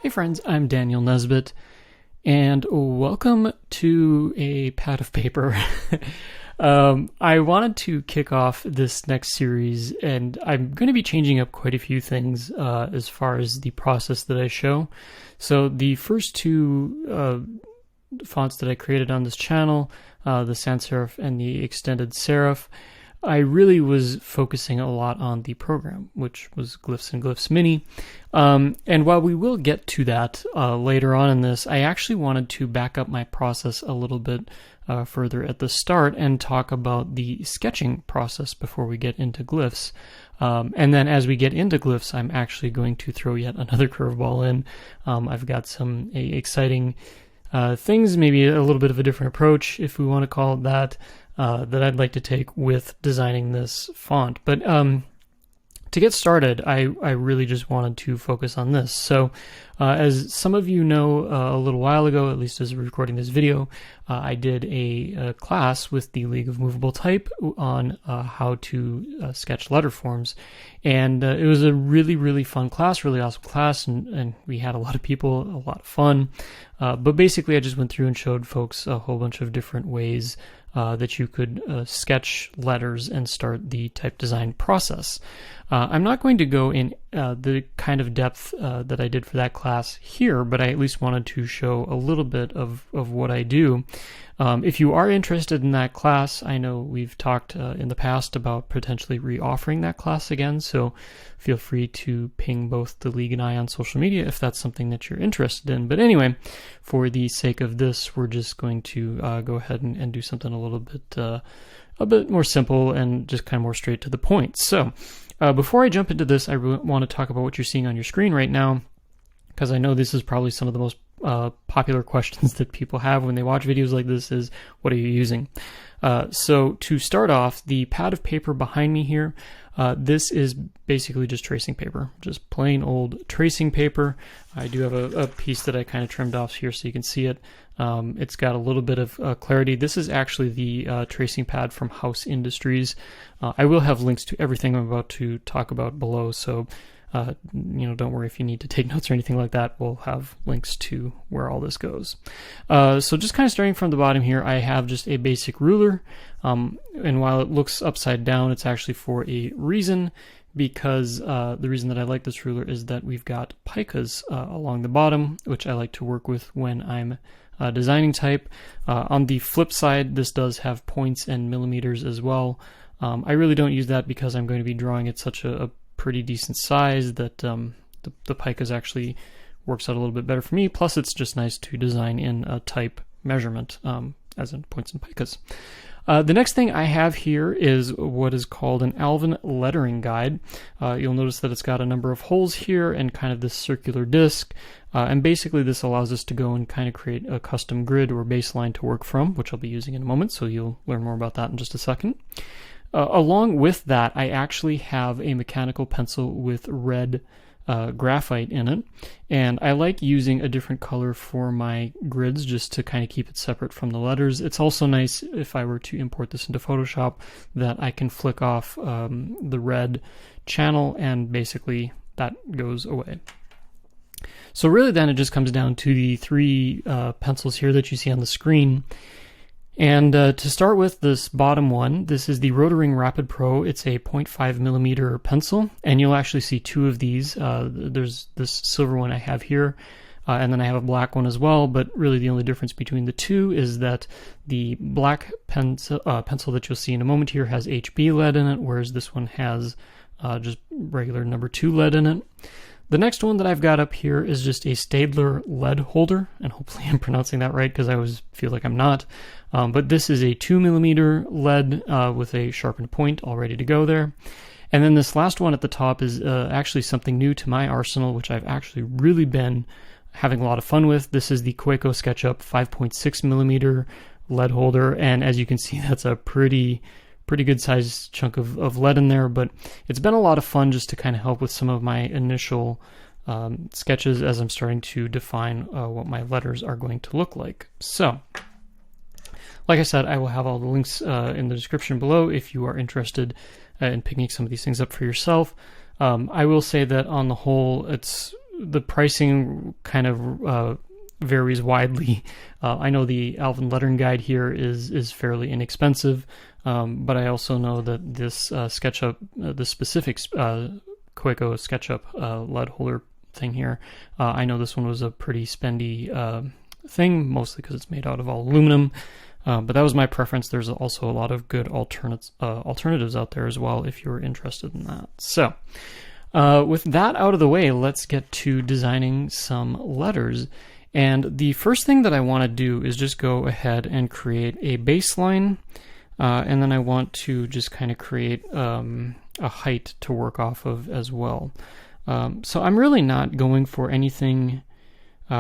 Hey friends, I'm Daniel Nesbitt, and welcome to a pad of paper. I wanted to kick off this next series, and I'm going to be changing up quite a few things as far as the process that I show. So the first two fonts that I created on this channel, the sans serif and the extended serif, I really was focusing a lot on the program, which was Glyphs and Glyphs Mini. And while we will get to that later on in this, I actually wanted to back up my process a little bit further at the start and talk about the sketching process before we get into glyphs. And then as we get into glyphs, I'm actually going to throw yet another curveball in. I've got some exciting things, maybe a little bit of a different approach, if we want to call it that, that I'd like to take with designing this font. But to get started, I really just wanted to focus on this. So as some of you know, a little while ago, at least as we're recording this video, I did a class with the League of Movable Type on how to sketch letter forms. And it was a really, really fun class, really awesome class, and we had a lot of people, a lot of fun. But basically, I just went through and showed folks a whole bunch of different ways that you could sketch letters and start the type design process. I'm not going to go in the kind of depth that I did for that class here, but I at least wanted to show a little bit of what I do. If you are interested in that class, I know we've talked in the past about potentially reoffering that class again, so feel free to ping both the League and I on social media if that's something that you're interested in. But anyway, for the sake of this, we're just going to go ahead and do something a bit more simple and just kind of more straight to the point. So before I jump into this, I really want to talk about what you're seeing on your screen right now, because I know this is probably some of the most popular questions that people have when they watch videos like this is, what are you using? So to start off, the pad of paper behind me here, this is basically just tracing paper, just plain old tracing paper. I do have a piece that I kind of trimmed off here so you can see it. It's got a little bit of clarity. This is actually the tracing pad from House Industries. I will have links to everything I'm about to talk about below, so don't worry if you need to take notes or anything like that. We'll have links to where all this goes. So just kind of starting from the bottom here, I have just a basic ruler. And while it looks upside down, it's actually for a reason, because the reason that I like this ruler is that we've got picas along the bottom, which I like to work with when I'm designing type. On the flip side, this does have points and millimeters as well. I really don't use that because I'm going to be drawing at such a pretty decent size that the picas actually works out a little bit better for me. Plus, it's just nice to design in a type measurement, as in points and picas. The next thing I have here is what is called an Alvin lettering guide. You'll notice that it's got a number of holes here and kind of this circular disc. And basically this allows us to go and kind of create a custom grid or baseline to work from, which I'll be using in a moment, so you'll learn more about that in just a second. Along with that, I actually have a mechanical pencil with red graphite in it, and I like using a different color for my grids just to kind of keep it separate from the letters. It's also nice if I were to import this into Photoshop that I can flick off the red channel and basically that goes away. So really then it just comes down to the three pencils here that you see on the screen. And to start with this bottom one, this is the Rotaring Rapid Pro. It's a 0.5 millimeter pencil, and you'll actually see two of these. There's this silver one I have here, and then I have a black one as well, but really the only difference between the two is that the black pencil that you'll see in a moment here has HB lead in it, whereas this one has just regular number 2 lead in it. The next one that I've got up here is just a Staedtler lead holder, and hopefully I'm pronouncing that right because I always feel like I'm not. But this is a 2 millimeter lead with a sharpened point all ready to go there. And then this last one at the top is actually something new to my arsenal, which I've actually really been having a lot of fun with. This is the Coeco SketchUp 5.6 millimeter lead holder, and as you can see, that's a pretty good sized chunk of lead in there, but it's been a lot of fun just to kind of help with some of my initial sketches as I'm starting to define what my letters are going to look like. So, like I said, I will have all the links in the description below if you are interested in picking some of these things up for yourself. I will say that on the whole, it's the pricing kind of varies widely. I know the Alvin lettering guide here is fairly inexpensive, but I also know that this SketchUp, the specific Coeco SketchUp lead holder thing here, I know this one was a pretty spendy thing, mostly because it's made out of all aluminum. But that was my preference. There's also a lot of good alternatives out there as well if you're interested in that. So with that out of the way, let's get to designing some letters. And the first thing that I want to do is just go ahead and create a baseline, and then I want to just kind of create a height to work off of as well. So I'm really not going for anything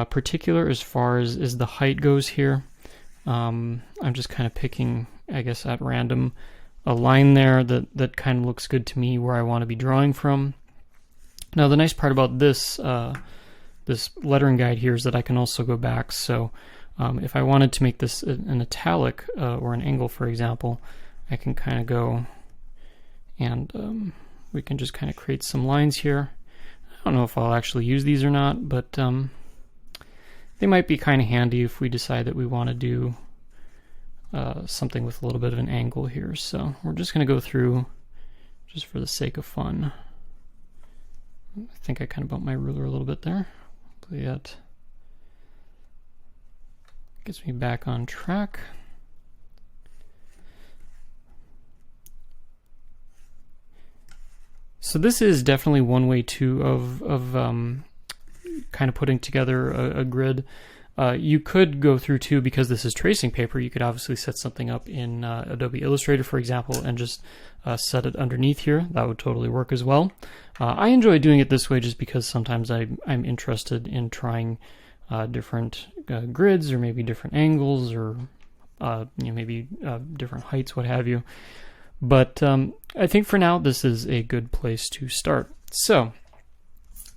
particular as far as the height goes here. I'm just kind of picking, I guess, at random a line there that kind of looks good to me where I want to be drawing from. Now the nice part about this this lettering guide here is that I can also go back. So if I wanted to make this an italic or an angle, for example, I can kind of go and we can just kind of create some lines here. I don't know if I'll actually use these or not, but they might be kind of handy if we decide that we want to do something with a little bit of an angle here. So we're just going to go through just for the sake of fun. I think I kind of bumped my ruler a little bit there. Hopefully that gets me back on track. So this is definitely one way too of kind of putting together a grid. You could go through too, because this is tracing paper, you could obviously set something up in Adobe Illustrator, for example, and just set it underneath here. That would totally work as well. I enjoy doing it this way just because sometimes I'm interested in trying different grids, or maybe different angles, or maybe different heights, what have you. But I think for now this is a good place to start. So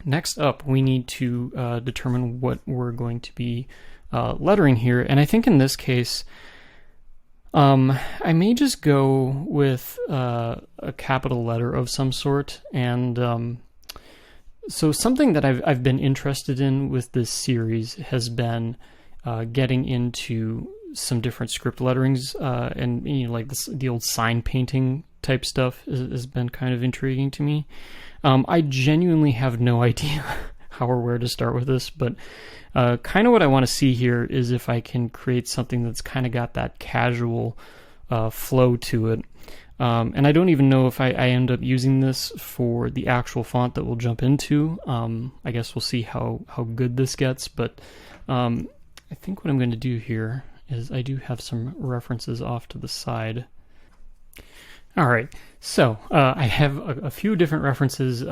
next up, we need to determine what we're going to be lettering here. And I think in this case, I may just go with a capital letter of some sort. And so something that I've been interested in with this series has been getting into some different script letterings, and like the old sign painting type stuff has been kind of intriguing to me. I genuinely have no idea how or where to start with this, but kind of what I want to see here is if I can create something that's kind of got that casual flow to it. And I don't even know if I end up using this for the actual font that we'll jump into. I guess we'll see how good this gets, but I think what I'm going to do here is I do have some references off to the side. All right, so I have a few different references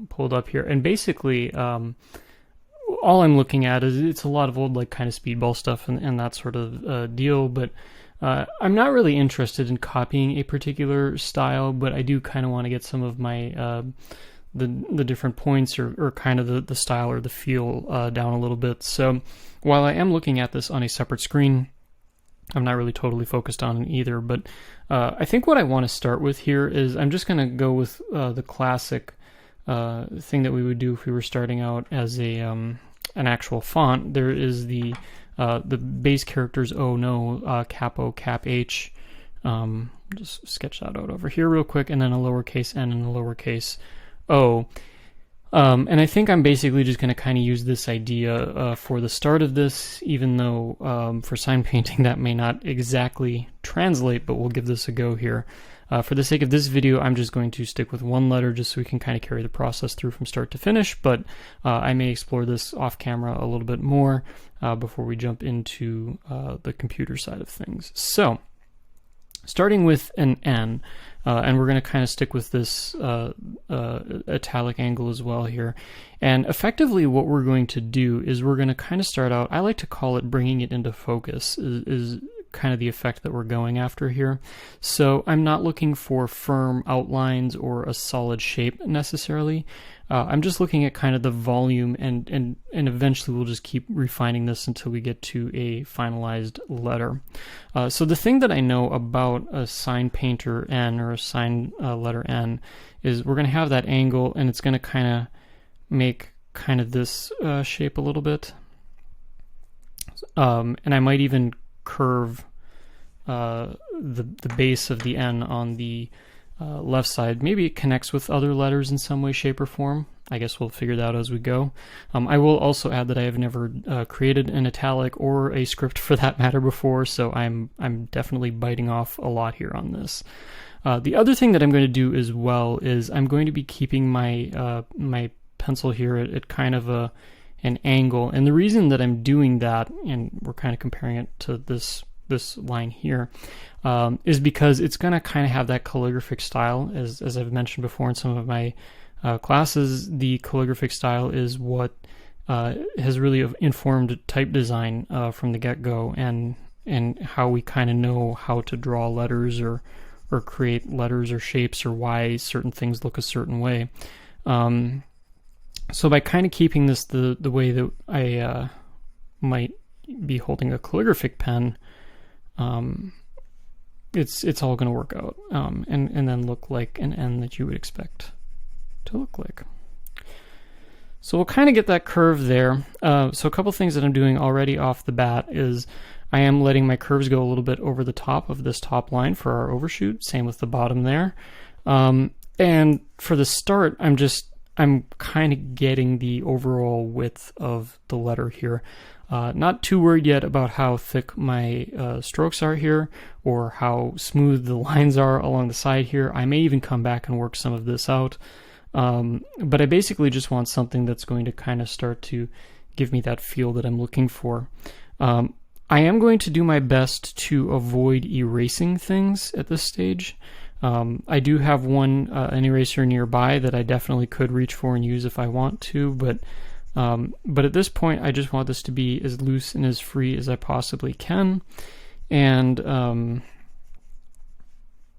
pulled up here, and basically all I'm looking at is it's a lot of old like kind of speedball stuff and that sort of deal, but I'm not really interested in copying a particular style, but I do kind of want to get some of my the different points or kind of the style or the feel down a little bit. So while I am looking at this on a separate screen, I'm not really totally focused on it either, but I think what I want to start with here is I'm just going to go with the classic thing that we would do if we were starting out as a an actual font. There is the base characters O, no, cap O, cap H. Just sketch that out over here real quick, and then a lowercase n and a lowercase o. And I think I'm basically just going to kind of use this idea for the start of this, even though for sign painting that may not exactly translate, but we'll give this a go here. For the sake of this video, I'm just going to stick with one letter just so we can kind of carry the process through from start to finish, but I may explore this off camera a little bit more before we jump into the computer side of things. So, starting with an N, and we're going to kind of stick with this italic angle as well here. And effectively what we're going to do is we're going to kind of start out, I like to call it bringing it into focus, is kind of the effect that we're going after here. So I'm not looking for firm outlines or a solid shape necessarily. I'm just looking at kind of the volume, and eventually we'll just keep refining this until we get to a finalized letter. So the thing that I know about a sign painter N or a sign letter N is we're going to have that angle, and it's going to kind of make kind of this shape a little bit. And I might even curve the base of the N on the left side. Maybe it connects with other letters in some way, shape, or form. I guess we'll figure that out as we go. I will also add that I have never created an italic or a script for that matter before, so I'm definitely biting off a lot here on this. The other thing that I'm going to do as well is I'm going to be keeping my my pencil here at kind of an angle, and the reason that I'm doing that, and we're kind of comparing it to this line here, is because it's going to kind of have that calligraphic style. As I've mentioned before in some of my classes, the calligraphic style is what has really informed type design from the get-go, and how we kind of know how to draw letters or create letters or shapes, or why certain things look a certain way. So by kind of keeping this the way that I might be holding a calligraphic pen, it's all going to work out, and then look like an N that you would expect to look like. So we'll kind of get that curve there. So a couple things that I'm doing already off the bat is I am letting my curves go a little bit over the top of this top line for our overshoot. Same with the bottom there. And for the start, I'm kind of getting the overall width of the letter here. Not too worried yet about how thick my strokes are here, or how smooth the lines are along the side here. I may even come back and work some of this out. But I basically just want something that's going to kind of start to give me that feel that I'm looking for. I am going to do my best to avoid erasing things at this stage. I do have an eraser nearby that I definitely could reach for and use if I want to, but at this point I just want this to be as loose and as free as I possibly can, and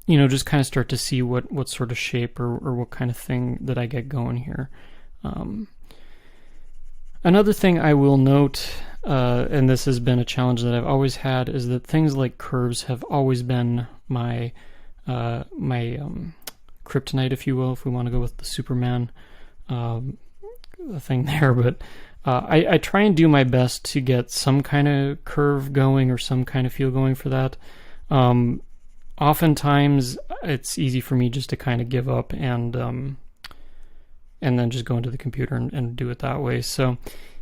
just kind of start to see what sort of shape or what kind of thing that I get going here. Another thing I will note, and this has been a challenge that I've always had, is that things like curves have always been my kryptonite, if you will, if we want to go with the Superman thing there. But I try and do my best to get some kind of curve going or some kind of feel going for that. Oftentimes it's easy for me just to kind of give up and then just go into the computer and do it that way. So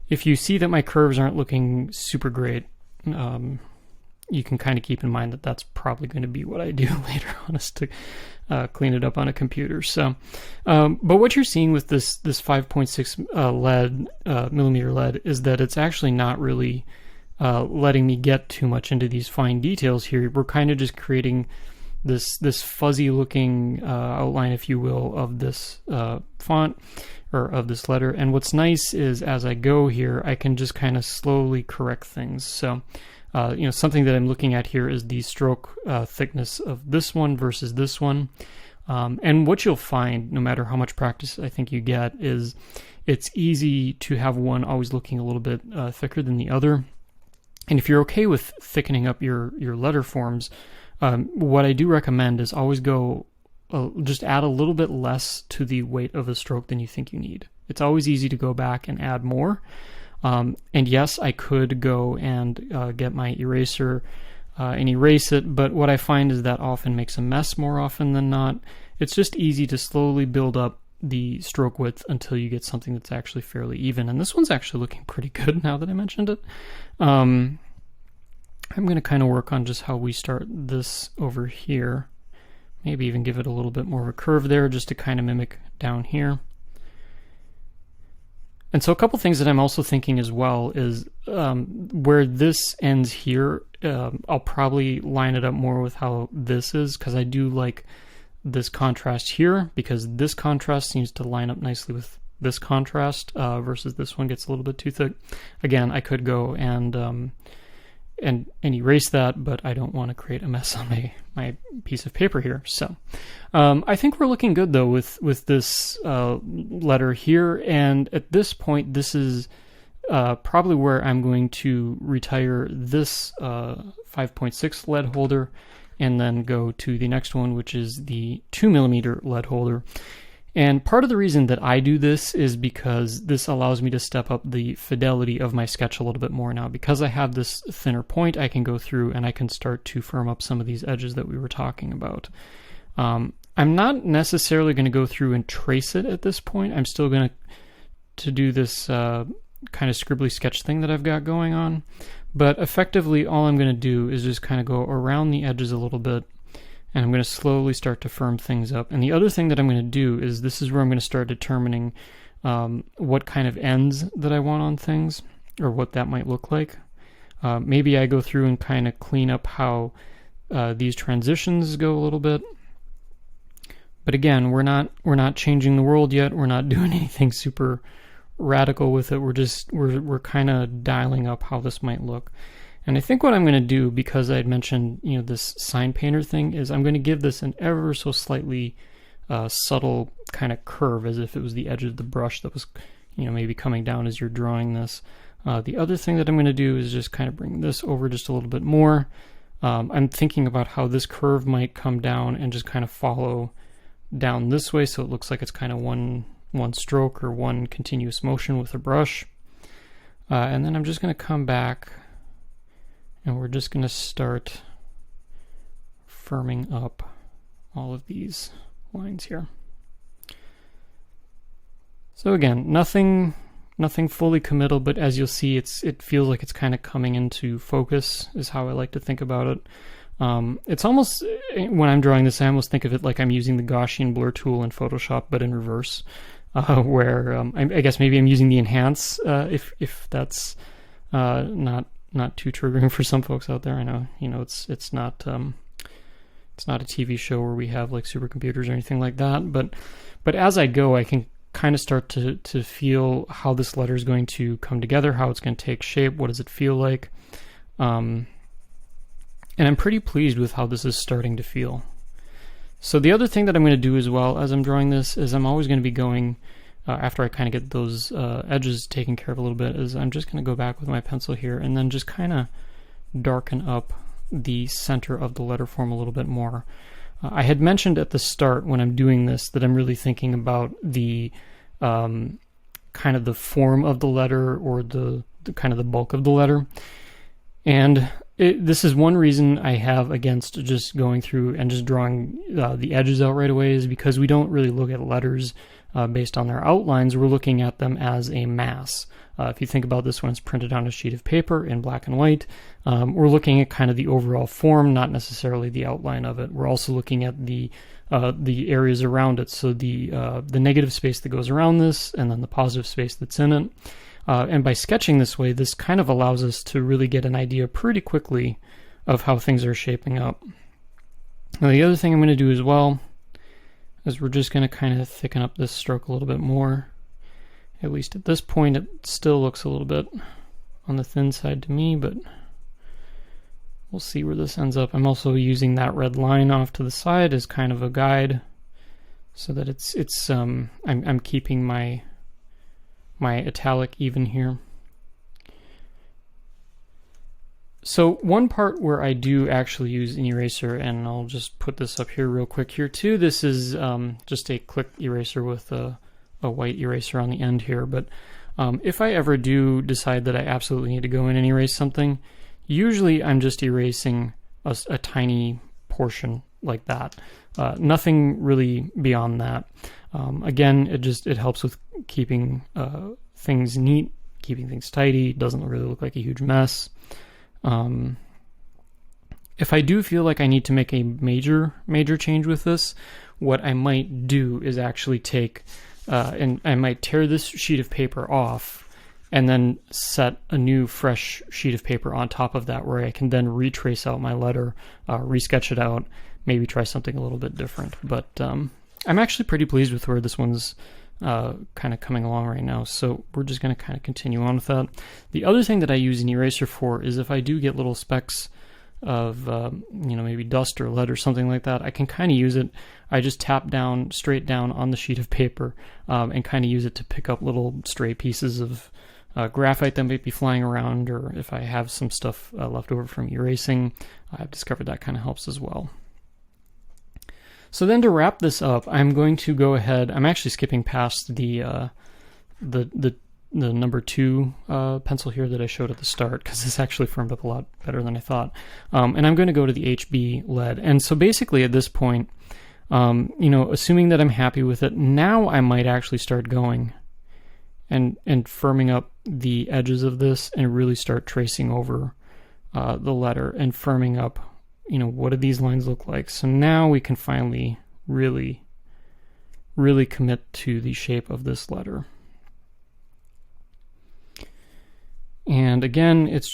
if you see that my curves aren't looking super great, you can kind of keep in mind that that's probably going to be what I do later on, is to clean it up on a computer. So, but what you're seeing with this 5.6 millimeter lead is that it's actually not really letting me get too much into these fine details here. We're kind of just creating this fuzzy looking outline, if you will, of this font or of this letter. And what's nice is as I go here, I can just kind of slowly correct things. So something that I'm looking at here is the stroke thickness of this one versus this one. And what you'll find, no matter how much practice I think you get, is it's easy to have one always looking a little bit thicker than the other. And if you're okay with thickening up your letter forms, what I do recommend is always go, just add a little bit less to the weight of a stroke than you think you need. It's always easy to go back and add more. And yes, I could go and get my eraser and erase it, but what I find is that often makes a mess more often than not. It's just easy to slowly build up the stroke width until you get something that's actually fairly even. And this one's actually looking pretty good now that I mentioned it. I'm going to kind of work on just how we start this over here. Maybe even give it a little bit more of a curve there just to kind of mimic down here. And so a couple things that I'm also thinking as well is where this ends here, I'll probably line it up more with how this is, because I do like this contrast here, because this contrast seems to line up nicely with this contrast versus this one gets a little bit too thick. Again, I could go and erase that, but I don't want to create a mess on my piece of paper here. So I think we're looking good though with this letter here, and at this point this is probably where I'm going to retire this 5.6 lead holder and then go to the next one, which is the 2mm lead holder. And part of the reason that I do this is because this allows me to step up the fidelity of my sketch a little bit more now. Because I have this thinner point, I can go through and I can start to firm up some of these edges that we were talking about. I'm not necessarily going to go through and trace it at this point. I'm still going to do this kind of scribbly sketch thing that I've got going on. But effectively, all I'm going to do is just kind of go around the edges a little bit, and I'm going to slowly start to firm things up. And the other thing that I'm going to do is this is where I'm going to start determining what kind of ends that I want on things, or what that might look like. Maybe I go through and kind of clean up how these transitions go a little bit. But again, we're not changing the world yet. We're not doing anything super radical with it. We're kind of dialing up how this might look. And I think what I'm going to do, because I had mentioned, this sign painter thing, is I'm going to give this an ever so slightly subtle kind of curve, as if it was the edge of the brush that was, maybe coming down as you're drawing this. The other thing that I'm going to do is just kind of bring this over just a little bit more. I'm thinking about how this curve might come down and just kind of follow down this way, so it looks like it's kind of one stroke or one continuous motion with a brush. And then I'm just going to come back, and we're just going to start firming up all of these lines here. So again, nothing fully committal, but as you'll see, it feels like it's kind of coming into focus, is how I like to think about it. It's almost, when I'm drawing this, I almost think of it like I'm using the Gaussian blur tool in Photoshop, but in reverse, where I guess maybe I'm using the enhance, if that's not too triggering for some folks out there. I know, it's not a TV show where we have like supercomputers or anything like that, but as I go, I can kind of start to feel how this letter is going to come together, how it's going to take shape, what does it feel like. And I'm pretty pleased with how this is starting to feel. So the other thing that I'm going to do as well as I'm drawing this is I'm always going to be going, after I kind of get those edges taken care of a little bit, is I'm just going to go back with my pencil here and then just kind of darken up the center of the letter form a little bit more. I had mentioned at the start when I'm doing this that I'm really thinking about the kind of the form of the letter, or the kind of the bulk of the letter. And this is one reason I have against just going through and just drawing the edges out right away, is because we don't really look at letters based on their outlines. We're looking at them as a mass. If you think about this when it's printed on a sheet of paper in black and white, we're looking at kind of the overall form, not necessarily the outline of it. We're also looking at the areas around it, so the negative space that goes around this, and then the positive space that's in it. And by sketching this way, this kind of allows us to really get an idea pretty quickly of how things are shaping up. Now, the other thing I'm going to do as well is we're just going to kind of thicken up this stroke a little bit more. At least at this point, it still looks a little bit on the thin side to me, but we'll see where this ends up. I'm also using that red line off to the side as kind of a guide, so that I'm keeping my italic even here. So one part where I do actually use an eraser, and I'll just put this up here real quick here too. This is just a click eraser with a white eraser on the end here. But if I ever do decide that I absolutely need to go in and erase something, usually I'm just erasing a tiny portion like that. Nothing really beyond that. Again, it helps with keeping things neat, keeping things tidy. It doesn't really look like a huge mess. If I do feel like I need to make a major change with this, what I might do is actually take and I might tear this sheet of paper off and then set a new fresh sheet of paper on top of that, where I can then retrace out my letter, resketch it out, maybe try something a little bit different. But I'm actually pretty pleased with where this one's kind of coming along right now, so we're just going to kind of continue on with that. The other thing that I use an eraser for is if I do get little specks of maybe dust or lead or something like that, I can kind of use it. I just tap down straight down on the sheet of paper and kind of use it to pick up little stray pieces of graphite that might be flying around, or if I have some stuff left over from erasing, I've discovered that kind of helps as well. So then to wrap this up, I'm going to go ahead. I'm actually skipping past the number 2 pencil here that I showed at the start, because this actually firmed up a lot better than I thought. And I'm going to go to the HB lead. And so basically at this point, assuming that I'm happy with it, now I might actually start going and firming up the edges of this and really start tracing over the letter and firming up, what do these lines look like? So now we can finally really, really commit to the shape of this letter. And again, it's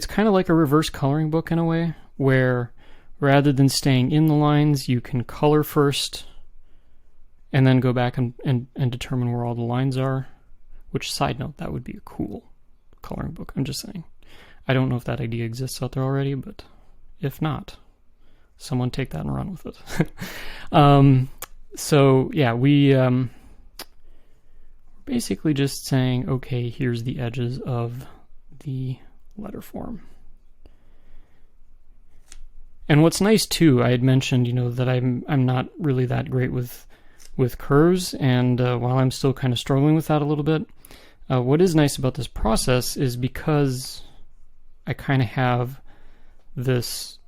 kind of like a reverse coloring book in a way, where rather than staying in the lines, you can color first and then go back and determine where all the lines are. Which, side note, that would be a cool coloring book. I'm just saying. I don't know if that idea exists out there already, but if not, someone take that and run with it. So yeah, we basically just saying, okay, here's the edges of the letter form. And what's nice too, I had mentioned, that I'm not really that great with curves, and while I'm still kind of struggling with that a little bit, what is nice about this process is because I kind of have this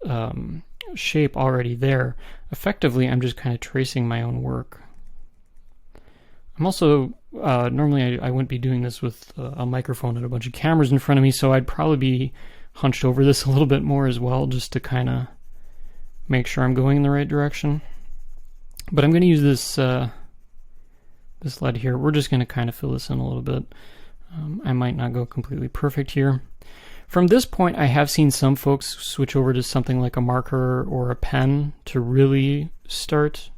shape already there, effectively I'm just kind of tracing my own work. I'm also, normally I wouldn't be doing this with a microphone and a bunch of cameras in front of me, so I'd probably be hunched over this a little bit more as well, just to kind of make sure I'm going in the right direction. But I'm going to use this this lead here. We're just going to kind of fill this in a little bit. I might not go completely perfect here. From this point, I have seen some folks switch over to something like a marker or a pen to really start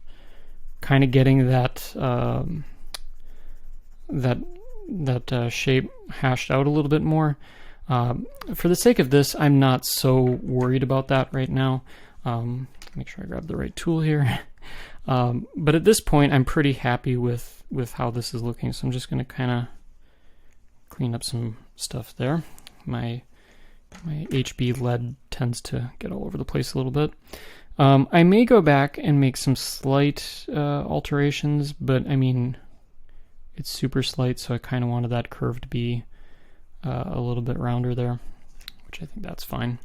kind of getting that shape hashed out a little bit more. For the sake of this, I'm not so worried about that right now. Make sure I grab the right tool here. But at this point, I'm pretty happy with how this is looking, so I'm just going to kind of clean up some stuff there. My HB lead tends to get all over the place a little bit. I may go back and make some slight alterations, but I mean, it's super slight, so I kind of wanted that curve to be a little bit rounder there, which I think that's fine.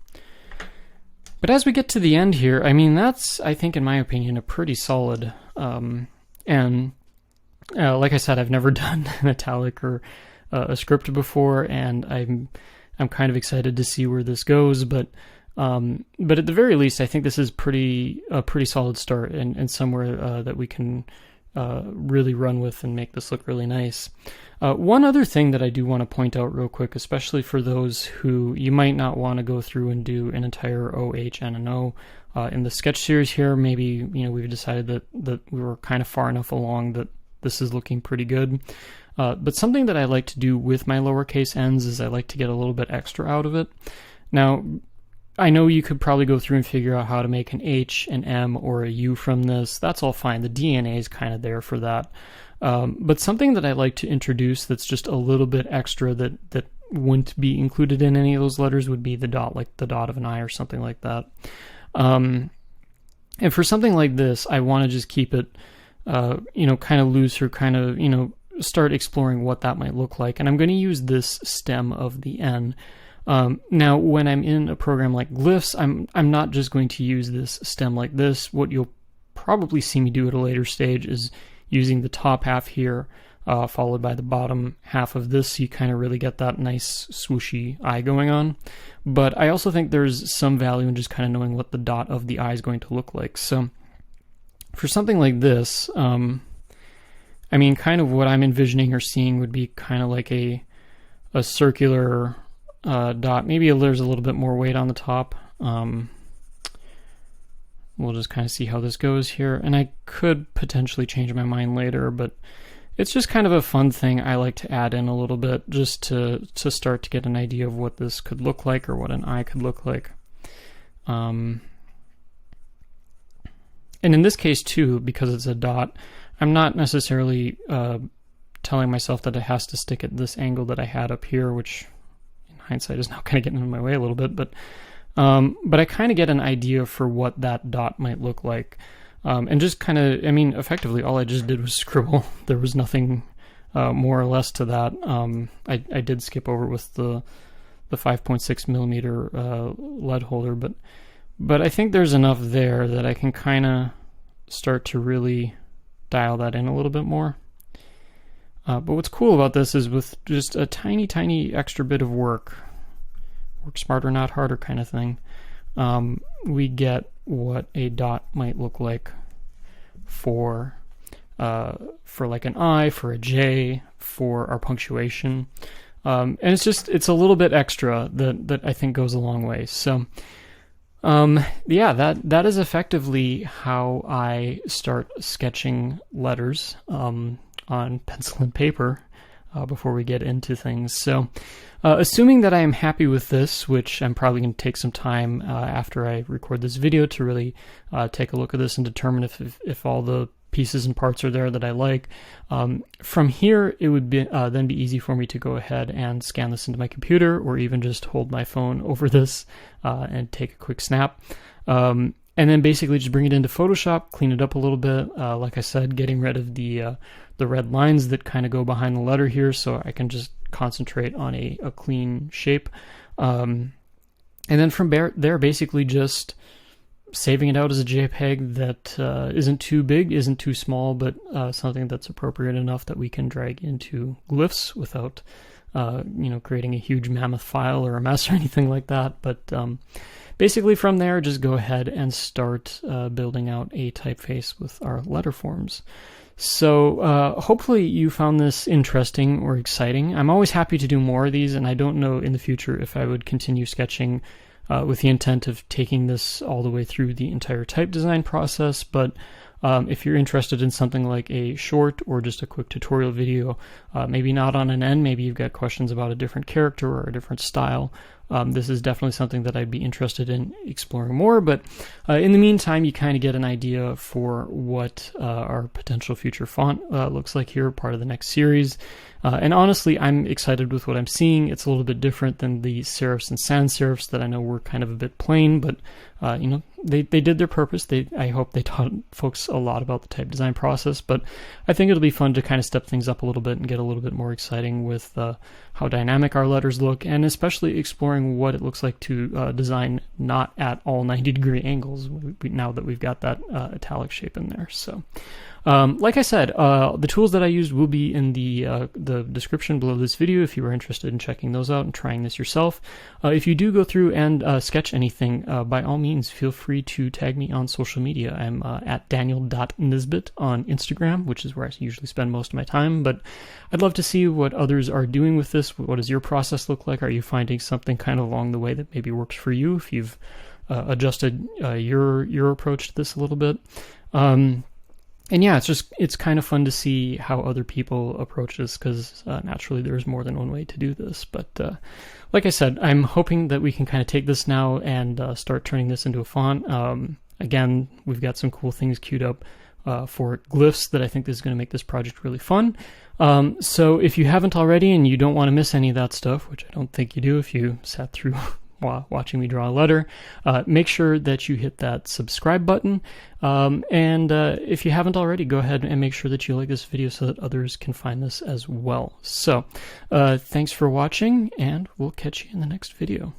But as we get to the end here, I mean, that's, I think, in my opinion, a pretty solid, and like I said, I've never done an italic or a script before, and I'm kind of excited to see where this goes, but at the very least, I think this is a pretty solid start, and somewhere that we can really run with and make this look really nice. One other thing that I do want to point out real quick, especially for those who you might not want to go through and do an entire O, H, and an O. In the sketch series here, maybe we've decided that we were kind of far enough along that this is looking pretty good. But something that I like to do with my lowercase n's is I like to get a little bit extra out of it. Now, I know you could probably go through and figure out how to make an H, an M, or a U from this. That's all fine. The DNA is kind of there for that. But something that I like to introduce that's just a little bit extra that wouldn't be included in any of those letters would be the dot, like the dot of an I or something like that. And for something like this, I want to just keep it, kind of loose, or kind of, start exploring what that might look like. And I'm going to use this stem of the N. Now, when I'm in a program like Glyphs, I'm not just going to use this stem like this. What you'll probably see me do at a later stage is using the top half here, followed by the bottom half of this, so you kind of really get that nice swooshy eye going on. But I also think there's some value in just kind of knowing what the dot of the eye is going to look like. So for something like this, I mean, kind of what I'm envisioning or seeing would be kind of like a circular dot. Maybe there's a little bit more weight on the top. We'll just kind of see how this goes here. And I could potentially change my mind later, but it's just kind of a fun thing I like to add in a little bit, just to start to get an idea of what this could look like, or what an eye could look like. And in this case too, because it's a dot, I'm not necessarily telling myself that it has to stick at this angle that I had up here, which in hindsight is now kind of getting in my way a little bit, but But I kind of get an idea for what that dot might look like. And just kind of, I mean, effectively, all I just did was scribble. There was nothing more or less to that. I did skip over with the 5.6 millimeter lead holder, but I think there's enough there that I can kind of start to really dial that in a little bit more. But what's cool about this is with just a tiny extra bit of work smarter, not harder kind of thing, we get what a dot might look like for like an I, for a J, for our punctuation. And it's a little bit extra that I think goes a long way. So, yeah, that is effectively how I start sketching letters, on pencil and paper, before we get into things. So, assuming that I am happy with this, which I'm probably going to take some time, after I record this video to really, take a look at this and determine if all the pieces and parts are there that I like. From here, it would be then be easy for me to go ahead and scan this into my computer, or even just hold my phone over this and take a quick snap. And then basically just bring it into Photoshop, clean it up a little bit. Like I said, getting rid of the red lines that kind of go behind the letter here, so I can just concentrate on a clean shape. And then from there, basically just saving it out as a JPEG that isn't too big, isn't too small, but something that's appropriate enough that we can drag into glyphs without creating a huge mammoth file or a mess or anything like that. But basically from there, just go ahead and start building out a typeface with our letter forms. So hopefully you found this interesting or exciting. I'm always happy to do more of these, and I don't know in the future if I would continue sketching with the intent of taking this all the way through the entire type design process. But if you're interested in something like a short or just a quick tutorial video, maybe not on an end, maybe you've got questions about a different character or a different style, this is definitely something that I'd be interested in exploring more. But in the meantime, you kind of get an idea for what our potential future font looks like here, part of the next series. And honestly, I'm excited with what I'm seeing. It's a little bit different than the serifs and sans serifs that I know were kind of a bit plain, but they did their purpose. I hope they taught folks a lot about the type design process, but I think it'll be fun to kind of step things up a little bit and get a little bit more exciting with how dynamic our letters look, and especially exploring what it looks like to design not at all 90-degree angles now that we've got that italic shape in there. So like I said, the tools that I used will be in the description below this video if you are interested in checking those out and trying this yourself. If you do go through and sketch anything, by all means, feel free to tag me on social media. I'm at daniel.nisbet on Instagram, which is where I usually spend most of my time, but I'd love to see what others are doing with this. What does your process look like? Are you finding something kind of along the way that maybe works for you, if you've adjusted your approach to this a little bit? And yeah, it's kind of fun to see how other people approach this, because naturally there's more than one way to do this. But like I said, I'm hoping that we can kind of take this now and start turning this into a font. Again, we've got some cool things queued up for glyphs that I think is going to make this project really fun. So if you haven't already and you don't want to miss any of that stuff, which I don't think you do if you sat through watching me draw a letter, make sure that you hit that subscribe button. And if you haven't already, go ahead and make sure that you like this video so that others can find this as well. So thanks for watching, and we'll catch you in the next video.